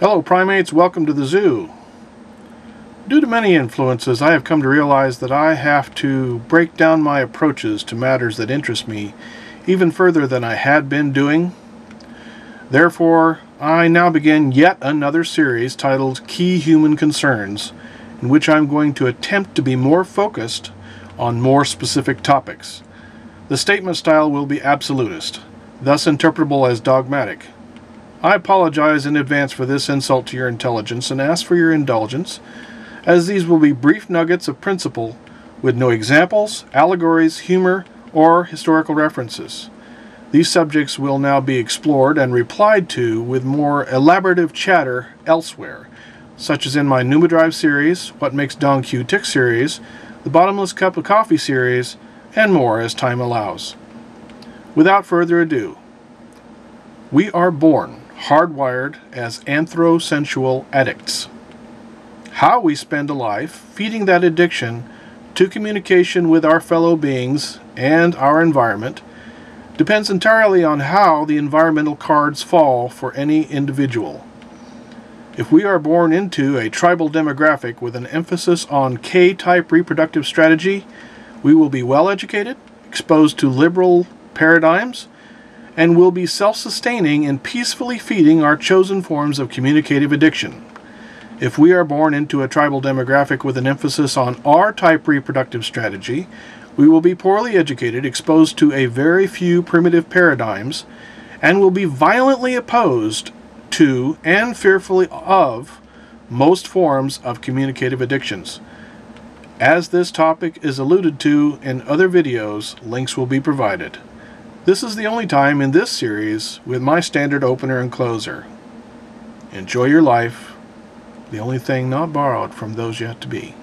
Hello primates, welcome to the zoo. Due to many influences, I have come to realize that I have to break down my approaches to matters that interest me even further than I had been doing. Therefore, I now begin yet another series titled Key Human Concerns, in which I'm going to attempt to be more focused on more specific topics. The statement style will be absolutist, thus interpretable as dogmatic. I apologize in advance for this insult to your intelligence and ask for your indulgence, as these will be brief nuggets of principle with no examples, allegories, humor, or historical references. These subjects will now be explored and replied to with more elaborative chatter elsewhere, such as in my Numa Drive series, What Makes Don Q Tick series, the Bottomless Cup of Coffee series, and more as time allows. Without further ado, we are born hardwired as anthrosensual addicts. How we spend a life feeding that addiction to communication with our fellow beings and our environment depends entirely on how the environmental cards fall for any individual. If we are born into a tribal demographic with an emphasis on K-type reproductive strategy, we will be well educated, exposed to liberal paradigms, and will be self-sustaining and peacefully feeding our chosen forms of communicative addiction. If we are born into a tribal demographic with an emphasis on R-type reproductive strategy, we will be poorly educated, exposed to a very few primitive paradigms, and will be violently opposed to and fearfully of most forms of communicative addictions. As this topic is alluded to in other videos, links will be provided. This is the only time in this series with my standard opener and closer. Enjoy your life, the only thing not borrowed from those yet to be.